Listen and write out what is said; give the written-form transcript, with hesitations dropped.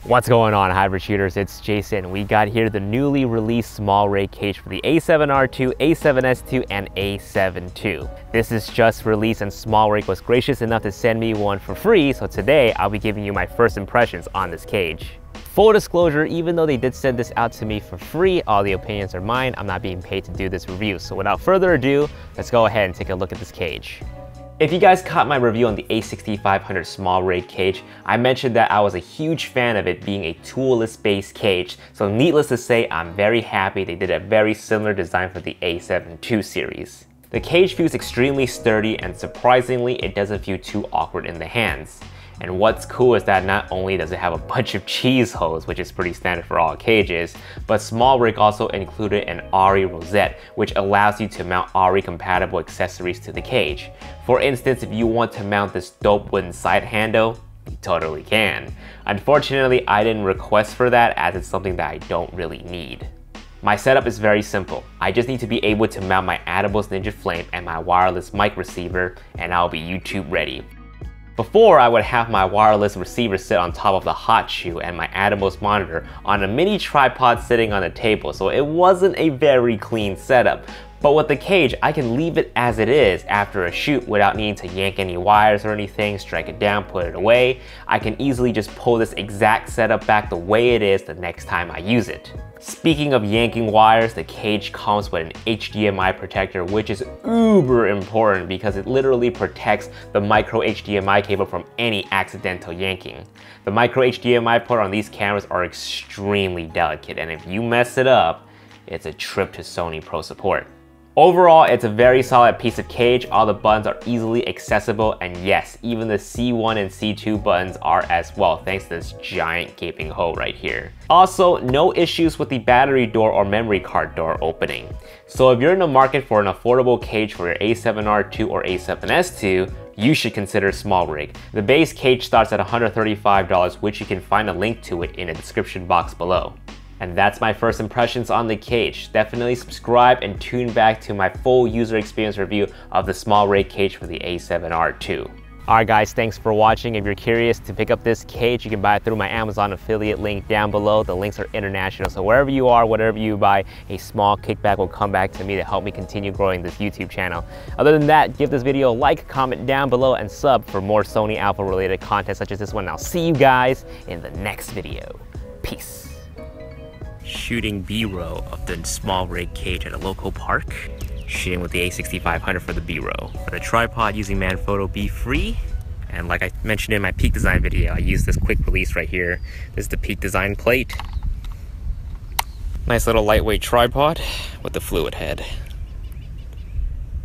What's going on, hybrid shooters? It's Jason. We got here the newly released SmallRig cage for the a7R2, a7S2, and a7 II. This is just released and SmallRig was gracious enough to send me one for free, so today I'll be giving you my first impressions on this cage. Full disclosure, even though they did send this out to me for free, all the opinions are mine. I'm not being paid to do this review. So without further ado, let's go ahead and take a look at this cage. If you guys caught my review on the a6500 SmallRig cage, I mentioned that I was a huge fan of it being a toolless base cage, so needless to say, I'm very happy they did a very similar design for the a7 II series. The cage feels extremely sturdy and surprisingly, it doesn't feel too awkward in the hands. And what's cool is that not only does it have a bunch of cheese holes, which is pretty standard for all cages, but SmallRig also included an ARRI rosette, which allows you to mount ARRI compatible accessories to the cage. For instance, if you want to mount this dope wooden side handle, you totally can. Unfortunately, I didn't request for that as it's something that I don't really need. My setup is very simple. I just need to be able to mount my Atomos Ninja Flame and my wireless mic receiver, and I'll be YouTube ready. Before, I would have my wireless receiver sit on top of the hot shoe and my Atomos monitor on a mini tripod sitting on the table, so it wasn't a very clean setup. But with the cage, I can leave it as it is after a shoot without needing to yank any wires or anything, strike it down, put it away. I can easily just pull this exact setup back the way it is the next time I use it. Speaking of yanking wires, the cage comes with an HDMI protector, which is uber important because it literally protects the micro HDMI cable from any accidental yanking. The micro HDMI port on these cameras are extremely delicate, and if you mess it up, it's a trip to Sony Pro support. Overall, it's a very solid piece of cage. All the buttons are easily accessible, and yes, even the C1 and C2 buttons are as well, thanks to this giant gaping hole right here. Also, no issues with the battery door or memory card door opening. So if you're in the market for an affordable cage for your a7R2 or a7S2, you should consider SmallRig. The base cage starts at $135, which you can find a link to it in the description box below. And that's my first impressions on the cage. Definitely subscribe and tune back to my full user experience review of the SmallRig cage for the a7R II. Alright guys, thanks for watching. If you're curious to pick up this cage, you can buy it through my Amazon affiliate link down below. The links are international, so wherever you are, whatever you buy, a small kickback will come back to me to help me continue growing this YouTube channel. Other than that, give this video a like, comment down below, and sub for more Sony Alpha related content such as this one. I'll see you guys in the next video. Peace. Shooting B-roll of the SmallRig cage at a local park. Shooting with the a6500 for the B-roll. For the tripod, using Manphoto B-Free. And like I mentioned in my Peak Design video, I use this quick release right here. This is the Peak Design plate. Nice little lightweight tripod with the fluid head.